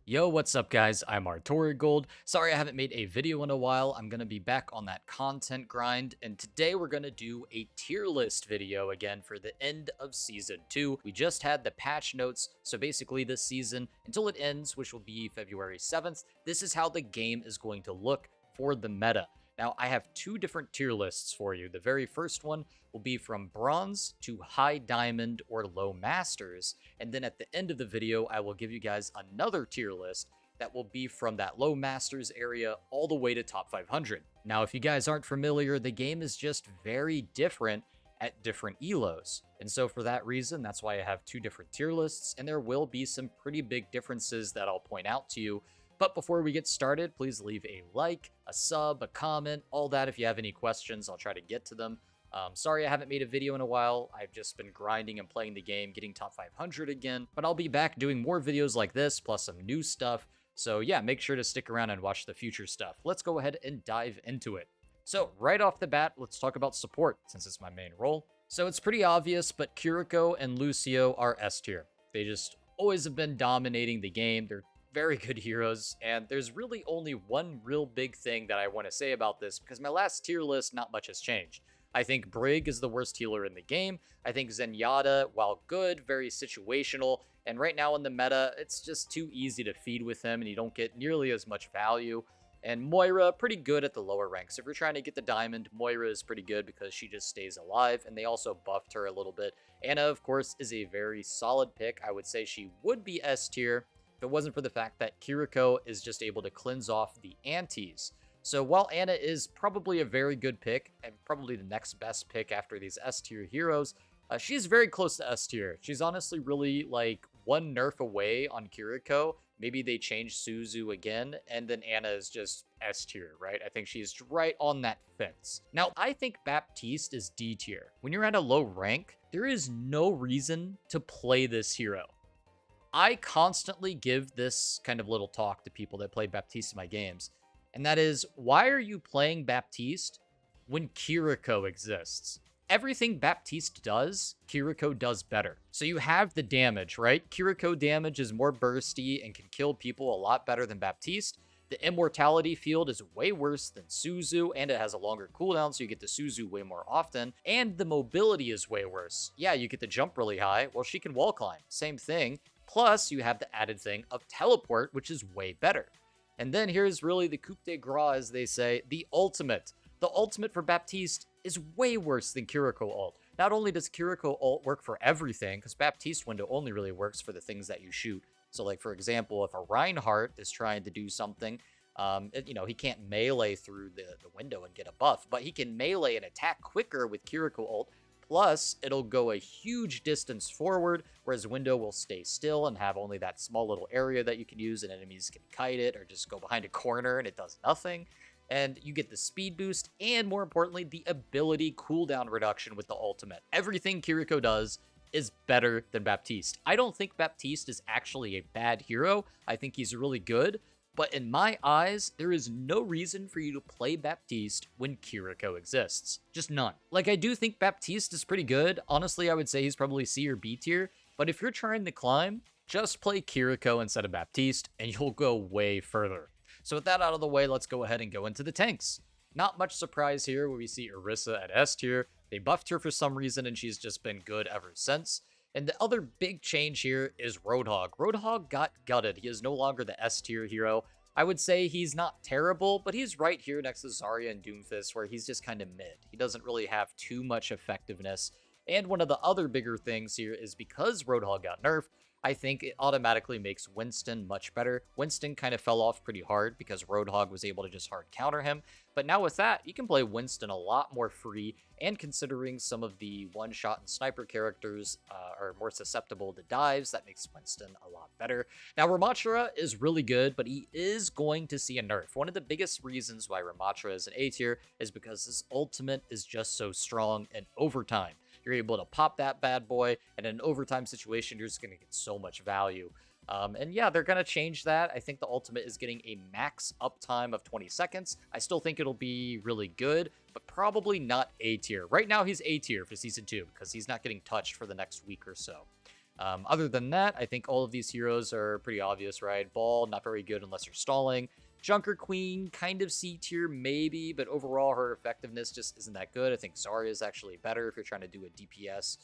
Yo, what's up, guys? I'm Artorigold. Sorry I haven't made a video in a while. I'm going to be back on that content grind, and today we're going to do a tier list video again for the end of Season 2. We just had the patch notes, so basically this season, until it ends, which will be February 7th, this is how the game is going to look for the meta. Now, I have two different tier lists for you. The very first one will be from Bronze to High Diamond or Low Masters, and then at the end of the video, I will give you guys another tier list that will be from that Low Masters area all the way to Top 500. Now, if you guys aren't familiar, the game is just very different at different elos. And so for that reason, that's why I have two different tier lists, and there will be some pretty big differences that I'll point out to you. But before we get started, please leave a like, a sub, a comment, all that. If you have any questions, I'll try to get to them. Sorry I haven't made a video in a while. I've just been grinding and playing the game, getting top 500 again. But I'll be back doing more videos like this, plus some new stuff. So yeah, make sure to stick around and watch the future stuff. Let's go ahead and dive into it. So right off the bat, let's talk about support, since it's my main role. So it's pretty obvious, but Kiriko and Lucio are S tier. They just always have been dominating the game. They're very good heroes, and there's really only one real big thing that I want to say about this, because my last tier list, not much has changed. I think Brig is the worst healer in the game. I think Zenyatta, while good, very situational, and right now in the meta, it's just too easy to feed with him, and you don't get nearly as much value. And Moira, pretty good at the lower ranks. If you're trying to get the diamond, Moira is pretty good because she just stays alive, and they also buffed her a little bit. Anna, of course, is a very solid pick. I would say she would be S tier if it wasn't for the fact that Kiriko is just able to cleanse off the antis. So while Anna is probably a very good pick, and probably the next best pick after these S tier heroes, she's very close to S tier. She's honestly really like one nerf away on Kiriko. Maybe they change Suzu again, and then Anna is just S tier, right? I think she's right on that fence. Now, I think Baptiste is D tier. When you're at a low rank, there is no reason to play this hero. I constantly give this kind of little talk to people that play Baptiste in my games, and that is, why are you playing Baptiste when Kiriko exists? Everything Baptiste does, Kiriko does better. So you have the damage, right? Kiriko damage is more bursty and can kill people a lot better than Baptiste. The immortality field is way worse than Suzu, and it has a longer cooldown, so you get the Suzu way more often. And the mobility is way worse. Yeah, you get to jump really high. Well, she can wall climb. Same thing. Plus, you have the added thing of teleport, which is way better. And then here's really the coup de grace, as they say, the ultimate. The ultimate for Baptiste is way worse than Kiriko ult. Not only does Kiriko ult work for everything, because Baptiste window only really works for the things that you shoot. So, like, for example, if a Reinhardt is trying to do something, he can't melee through the window and get a buff, but he can melee and attack quicker with Kiriko ult. Plus, it'll go a huge distance forward, whereas Window will stay still and have only that small little area that you can use, and enemies can kite it or just go behind a corner and it does nothing. And you get the speed boost and, more importantly, the ability cooldown reduction with the ultimate. Everything Kiriko does is better than Baptiste. I don't think Baptiste is actually a bad hero. I think he's really good. But in my eyes, there is no reason for you to play Baptiste when Kiriko exists. Just none. Like, I do think Baptiste is pretty good. Honestly, I would say he's probably C or B tier. But if you're trying to climb, just play Kiriko instead of Baptiste, and you'll go way further. So with that out of the way, let's go ahead and go into the tanks. Not much surprise here where we see Orisa at S tier. They buffed her for some reason, and she's just been good ever since. And the other big change here is Roadhog. Roadhog got gutted. He is no longer the S tier hero. I would say he's not terrible, but he's right here next to Zarya and Doomfist, where he's just kind of mid. He doesn't really have too much effectiveness. And one of the other bigger things here is because Roadhog got nerfed, I think it automatically makes Winston much better. Winston kind of fell off pretty hard because Roadhog was able to just hard counter him. But now with that, you can play Winston a lot more free, and considering some of the one-shot and sniper characters are more susceptible to dives, that makes Winston a lot better. Now, Ramattra is really good, but he is going to see a nerf. One of the biggest reasons why Ramattra is an A tier is because his ultimate is just so strong in overtime. You're able to pop that bad boy, and in an overtime situation, you're just going to get so much value. And yeah, they're going to change that. I think the ultimate is getting a max uptime of 20 seconds. I still think it'll be really good, but probably not A tier. Right now, he's A tier for Season 2 because he's not getting touched for the next week or so. Other than that, I think all of these heroes are pretty obvious, right? Ball, not very good unless you're stalling. Junker Queen, kind of C tier, maybe, but overall her effectiveness just isn't that good. I think Zarya is actually better if you're trying to do a DPS.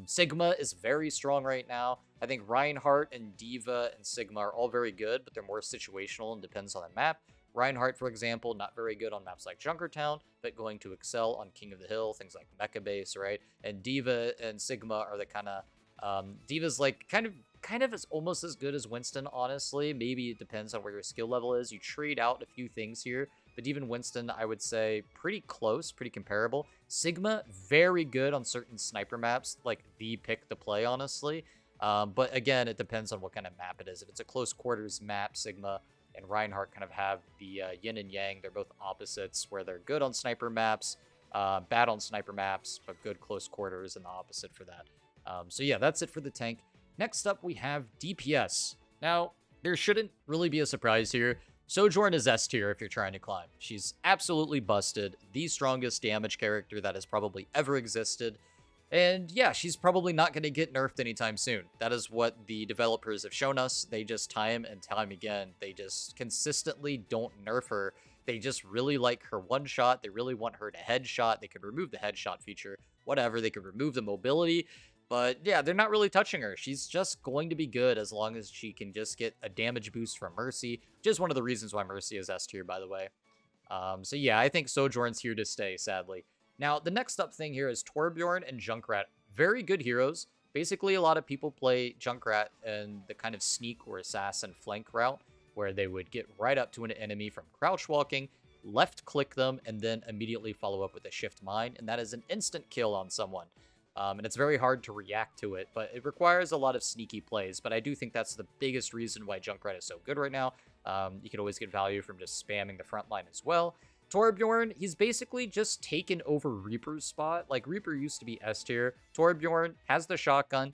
Sigma is very strong right now. I think Reinhardt and Diva and Sigma are all very good, but they're more situational and depends on the map. Reinhardt, for example, not very good on maps like Junkertown, but going to excel on King of the Hill, things like Mecha Base, right? And Diva and Sigma are the kind of Diva's like kind of is almost as good as Winston, honestly. Maybe it depends on where your skill level is. You trade out a few things here, but even Winston, I would say, pretty close, pretty comparable. Sigma, very good on certain sniper maps, like the pick to play, honestly. But again, it depends on what kind of map it is. If it's a close quarters map, Sigma and Reinhardt kind of have the yin and yang. They're both opposites, where they're good on sniper maps, bad on sniper maps, but good close quarters, and the opposite for that. So yeah, that's it for the tank. Next up, we have DPS. Now, there shouldn't really be a surprise here. Sojourn is S tier if you're trying to climb. She's absolutely busted, the strongest damage character that has probably ever existed. And yeah, she's probably not going to get nerfed anytime soon. That is what the developers have shown us. They just time and time again, they just consistently don't nerf her. They just really like her one shot. They really want her to headshot. They could remove the headshot feature, whatever. They could remove the mobility. But yeah, they're not really touching her. She's just going to be good as long as she can just get a damage boost from Mercy, which is one of the reasons why Mercy is S tier, by the way. So yeah, I think Sojourn's here to stay, sadly. Now, the next up thing here is Torbjorn and Junkrat. Very good heroes. Basically, a lot of people play Junkrat in the kind of sneak or assassin flank route, where they would get right up to an enemy from crouch walking, left click them, and then immediately follow up with a shift mine, and that is an instant kill on someone. And it's very hard to react to it, but it requires a lot of sneaky plays. But I do think that's the biggest reason why Junkrat is so good right now. You can always get value from just spamming the front line as well. Torbjorn, he's basically just taken over Reaper's spot. Like, Reaper used to be S tier. Torbjorn has the shotgun,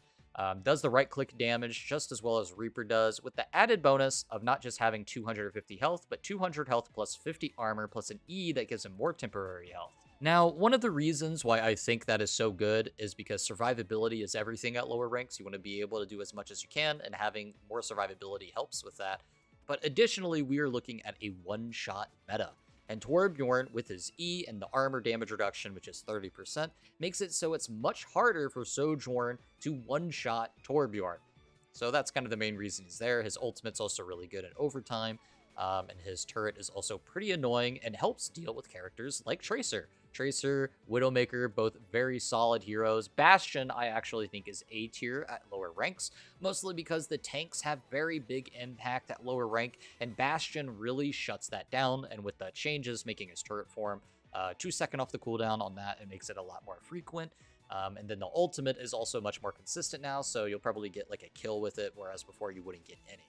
does the right-click damage just as well as Reaper does, with the added bonus of not just having 250 health, but 200 health plus 50 armor plus an E that gives him more temporary health. Now, one of the reasons why I think that is so good is because survivability is everything at lower ranks. You want to be able to do as much as you can, and having more survivability helps with that. But additionally, we are looking at a one-shot meta. And Torbjorn, with his E and the armor damage reduction, which is 30%, makes it so it's much harder for Sojourn to one-shot Torbjorn. So that's kind of the main reason he's there. His ultimate's also really good in overtime, and his turret is also pretty annoying and helps deal with characters like Tracer. Tracer, Widowmaker, both very solid heroes. Bastion, I actually think, is A tier at lower ranks, mostly because the tanks have very big impact at lower rank, and Bastion really shuts that down, and with the changes making his turret form 2 seconds off the cooldown on that, it makes it a lot more frequent. And then the ultimate is also much more consistent now, so you'll probably get like a kill with it, whereas before you wouldn't get any.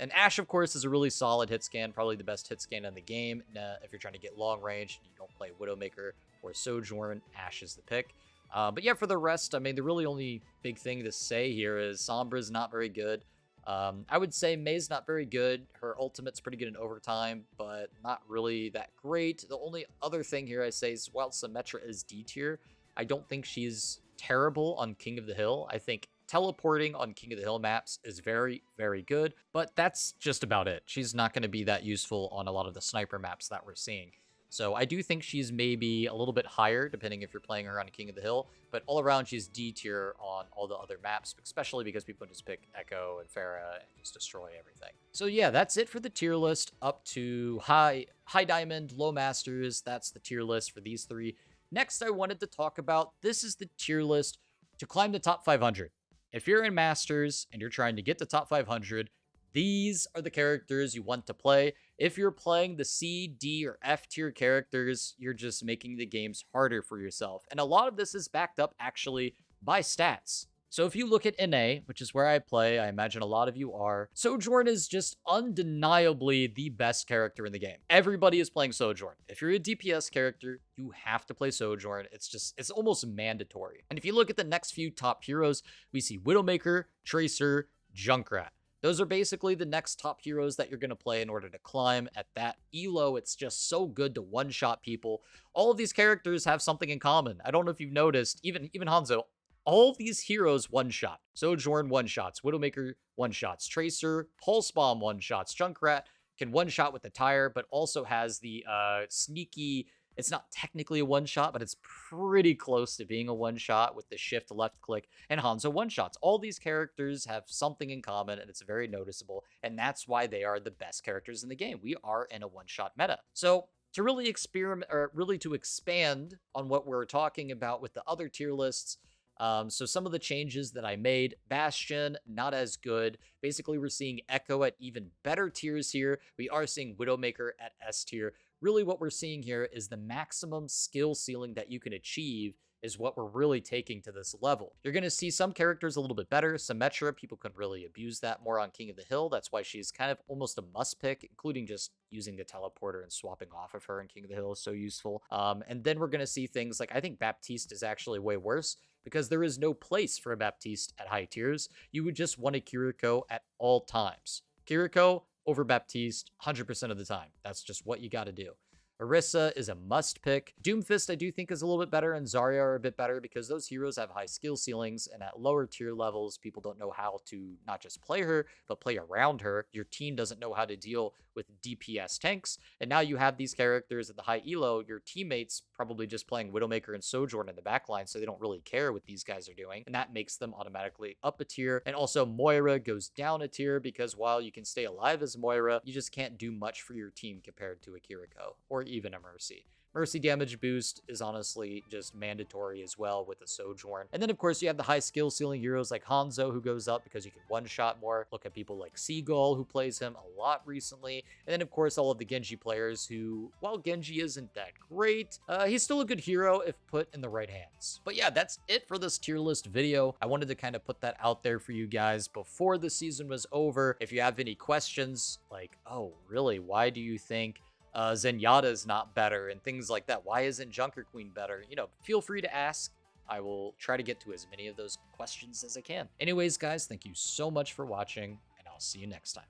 And Ashe, of course, is a really solid hit scan, probably the best hit scan in the game. If you're trying to get long range, you don't play Widowmaker or Sojourn, Ashe is the pick. But yeah, for the rest, I mean, the really only big thing to say here is Sombra's not very good. I would say Mei's not very good. Her ultimate's pretty good in overtime, but not really that great. The only other thing here I say is while Symmetra is D tier, I don't think she's terrible on King of the Hill. I think teleporting on King of the Hill maps is very, very good, but that's just about it. She's not going to be that useful on a lot of the sniper maps that we're seeing. So I do think she's maybe a little bit higher, depending if you're playing her on King of the Hill, but all around she's D tier on all the other maps, especially because people just pick Echo and Pharah and just destroy everything. So yeah, that's it for the tier list up to high diamond, low masters. That's the tier list for these three. Next, I wanted to talk about, this is the tier list to climb the top 500. If you're in Masters and you're trying to get to top 500, these are the characters you want to play. If you're playing the C, D, or F tier characters, you're just making the games harder for yourself. And a lot of this is backed up actually by stats. So if you look at NA, which is where I play, I imagine a lot of you are, Sojourn is just undeniably the best character in the game. Everybody is playing Sojourn. If you're a DPS character, you have to play Sojourn. It's almost mandatory. And if you look at the next few top heroes, we see Widowmaker, Tracer, Junkrat. Those are basically the next top heroes that you're going to play in order to climb at that elo. It's just so good to one-shot people. All of these characters have something in common. I don't know if you've noticed, even Hanzo, all these heroes one-shot. Sojourn one-shots, Widowmaker one-shots, Tracer, Pulse Bomb one-shots, Junkrat can one-shot with the tire, but also has the sneaky, it's not technically a one-shot, but it's pretty close to being a one-shot with the shift left click, and Hanzo one-shots. All these characters have something in common, and it's very noticeable, and that's why they are the best characters in the game. We are in a one-shot meta. So to really experiment, or really to expand on what we're talking about with the other tier lists, so some of the changes that I made: Bastion, not as good. Basically, we're seeing Echo at even better tiers here. We are seeing Widowmaker at S tier. Really what we're seeing here is the maximum skill ceiling that you can achieve is what we're really taking to this level. You're going to see some characters a little bit better. Symmetra, people can really abuse that more on King of the Hill. That's why she's kind of almost a must pick, including just using the teleporter and swapping off of her in King of the Hill is so useful. And then we're going to see things like, I think Baptiste is actually way worse because there is no place for a Baptiste at high tiers. You would just want a Kiriko at all times. Kiriko over Baptiste 100% of the time. That's just what you got to do. Orisa is a must pick. Doomfist I do think is a little bit better, and Zarya are a bit better because those heroes have high skill ceilings, and at lower tier levels, people don't know how to not just play her, but play around her. Your team doesn't know how to deal with DPS tanks, and now you have these characters at the high elo. Your teammates probably just playing Widowmaker and Sojourn in the backline, so they don't really care what these guys are doing, and that makes them automatically up a tier. And also Moira goes down a tier because while you can stay alive as Moira, you just can't do much for your team compared to a Kiriko or even a Mercy. Mercy damage boost is honestly just mandatory as well with the Sojourn. And then, of course, you have the high skill ceiling heroes like Hanzo, who goes up because you can one-shot more. Look at people like Seagull, who plays him a lot recently. And then, of course, all of the Genji players who, while Genji isn't that great, he's still a good hero if put in the right hands. But yeah, that's it for this tier list video. I wanted to kind of put that out there for you guys before the season was over. If you have any questions, like, oh, really, why do you think Zenyatta is not better and things like that? Why isn't Junker Queen better? You know, feel free to ask. I will try to get to as many of those questions as I can. Anyways, guys, thank you so much for watching, and I'll see you next time.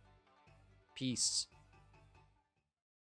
Peace.